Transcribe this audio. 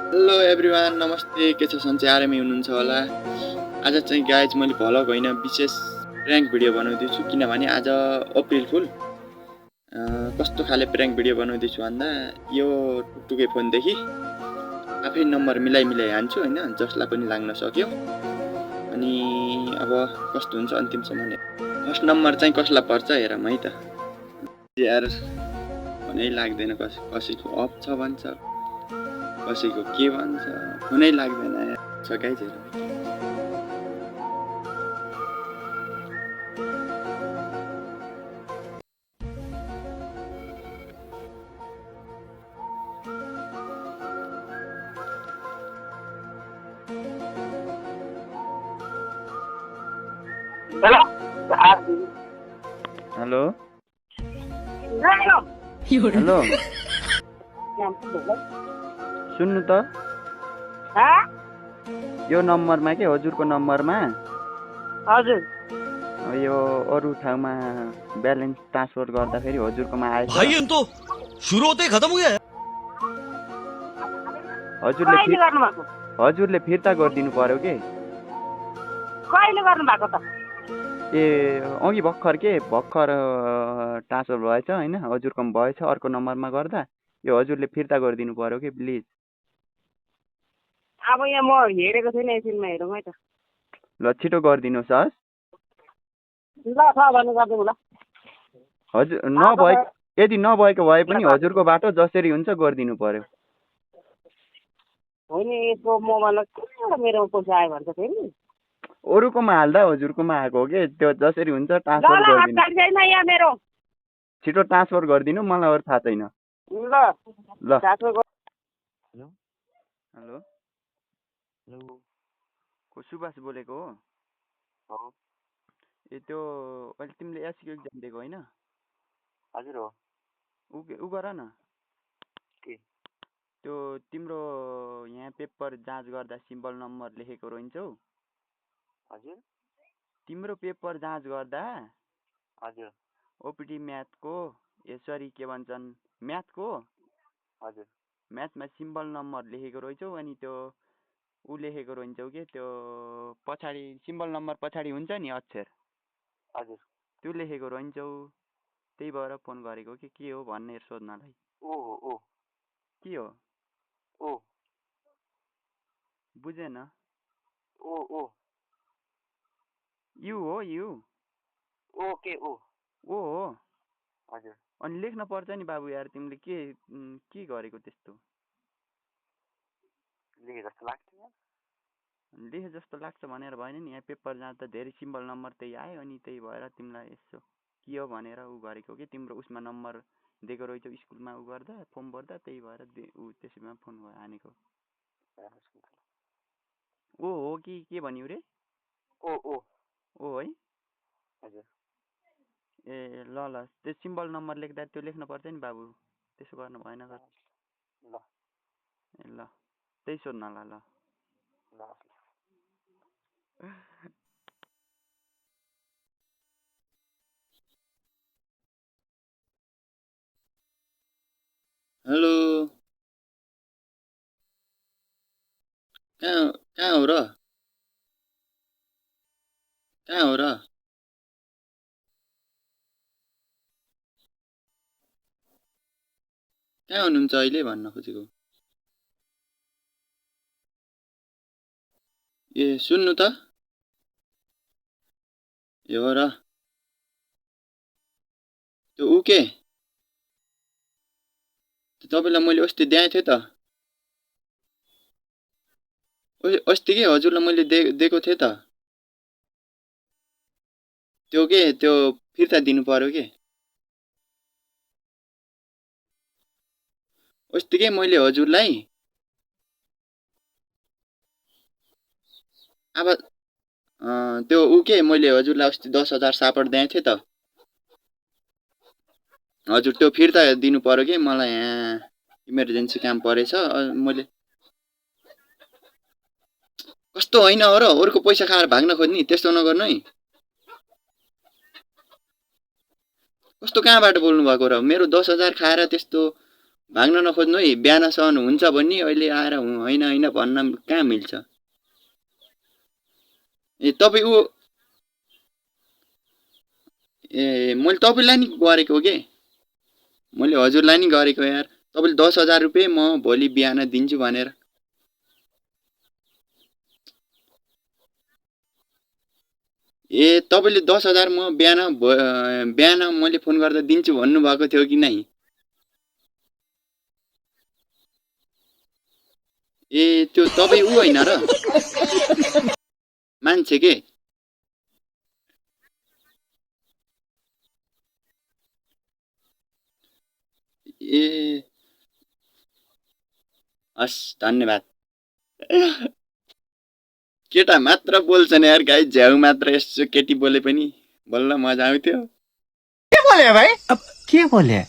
Hello everyone, नमस्ते। के छ सन्चै आरामै हुनुहुन्छ होला। आज चाहिँ गाइज मैले भ्लग होइन विशेष प्र्याङ्क भिडियो बनाउँदैछु, किनभने आज अप्रिल फुल। कस्तो खाले प्र्याङ्क भिडियो बनाउँदैछु भन्दा यो टुकटुके फोनदेखि आफै नम्बर मिलाइ हान्छु होइन, जसलाई पनि लाग्न सक्यो। अनि अब कस्तो हुन्छ अन्तिमसम्म फर्स्ट नम्बर चाहिँ कसलाई पर्छ हेरौँ है त। यार फोनै लाग्दैन, कसैको अफ छ भन्छ, कसैको के भन्छ, फोनै लाग्दैन छ गाइज। हेलो हेलो सुन्नु त, यो नम्बरमा के हजुरको नम्बरमा हजुर यो अरू ठाउँमा ब्यालेन्स ट्रान्सफर गर्दाखेरि हजुरकोमा आएछ। भाई हम तो शुरू होते ही खत्म हो गया। कहिले गर्नुभएको? हजुरले फिर्ता गरिदिनु पर्यो के? कहिले गर्नुभएको त? ए अघि भर्खर ट्रान्सफर भएछ होइन, हजुरकोमा भएछ अर्को नम्बरमा गर्दा। यो हजुरले फिर्ता गरिदिनु पर्यो कि प्लिज। अब यहाँ म हेरेको छैन, एकछिनमा हेरौँ है त। ल छिटो गरिदिनुहोस् हस्। ल छ भने गरिदिउँ ल। हजुर यदि नभएको भए पनि हजुरको बाटो जसरी हुन्छ गरिदिनु पर्यो। होइन यसको मोबाइलमा कहाँबाट मेरो पैसा आयो भन्छ फेरि? अरूकोमा हाल्दा हजुरकोमा आएको हो कि, त्यो जसरी हुन्छ ट्रान्सफर गरिदिनु। छैन यहाँ मेरो। छिटो ट्रान्सफर गरिदिनु, मलाई अरू थाहा छैन। ल हेलो हेलो हेलो, को सुभाष बोलेको हो? ए त्यो अहिले तिमीले एसको एक्जाम दिएको होइन? हजुर हो। उ गर न के? त्यो तिम्रो यहाँ पेपर जाँच गर्दा सिम्बल नम्बर लेखेको रहन्छौ। हजुर तिम्रो पेपर जाँच गर्दा हजुर ओपिडी म्याथको सरी के भन्छन् म्याथको, हजुर म्याथमा सिम्बल नम्बर लेखेको रहेछौ। अनि त्यो ऊ लेखेको रहन्छौ कि त्यो पछाडि सिम्बल नम्बर पछाडि हुन्छ नि अक्षर, हजुर त्यो लेखेको रहन्छौ। त्यही भएर फोन गरेको कि के हो भनेर सोध्नलाई। ओ के हो ओ बुझेन? ओ यु हो यु ओके ओ हो। हजुर अनि लेख्न पर्छ नि बाबु यार, तिमीले के गरेको त्यस्तो? लेखे जस्तो लाग्छ। लेखे जस्तो लाग्छ भनेर भएन नि, यहाँ पेपर जाँदा धेरै सिम्बल नम्बर त्यही आयो। अनि त्यही भएर तिमीलाई यसो के हो भनेर ऊ गरेको कि, तिम्रो उसमा नम्बर दिएको रहेछौ स्कुलमा ऊ गर्दा फर्म भर्दा, त्यही भएर ऊ त्यसैमा फोन हानेको। ओ हो कि के भन्यो रे? ओ है। हजुर ए ल त्यो सिम्बल नम्बर लेख्दा त्यो लेख्नु पर्छ नि बाबु, त्यसो गर्नु भएन। ल ए ल त्यही सोध्नला। ल हेलो, कहाँ हो र? कहाँ हो र? कहाँ हुनुहुन्छ अहिले भन्न खोजेको? ए सुन्नु त, ए हो र। त्यो ऊ के तपाईँलाई मैले अस्ति दिएको थिएँ त, अस्ति के हजुरलाई मैले दिएको थिएँ त। त्यो फिर्ता दिनु पर्यो के? अस्ति के मैले हजुरलाई अब त्यो ऊ के मैले हजुरलाई अस्ति 10,000 सापट दिएको थिएँ त हजुर। त्यो फिर्ता दिनु पर्यो कि, मलाई यहाँ इमर्जेन्सी काम परेछ। मैले कस्तो होइन हो र, अरूको पैसा खाएर भाग्न खोज्ने, त्यस्तो नगर्नु है। कस्तो कहाँबाट बोल्नु भएको र? मेरो 10,000 खाएर त्यस्तो भाग्न नखोज्नु है, बिहानसम्म हुन्छ भन्ने अहिले आएर होइन होइन भन्न कहाँ मिल्छ। ए तपाईँ ऊ ए मैले तपाईँलाई नि गरेको के, मैले हजुरलाई नि गरेको यार। तपाईँले 10,000 रुपियाँ म भोलि बिहान दिन्छु भनेर। ए तपाईँले 10,000 म बिहान मैले फोन गर्दा दिन्छु भन्नुभएको थियो कि नै? ए त्यो तपाईँ ऊ होइन र मान्छे के? ए हस् धन्यवाद। केटा मात्र बोल्छन् यार गाई, झ्याउ मात्र यसो केटी बोले पनि बल्ल मजा आउँथ्यो। क्या बोले भाई? अब क्या बोले?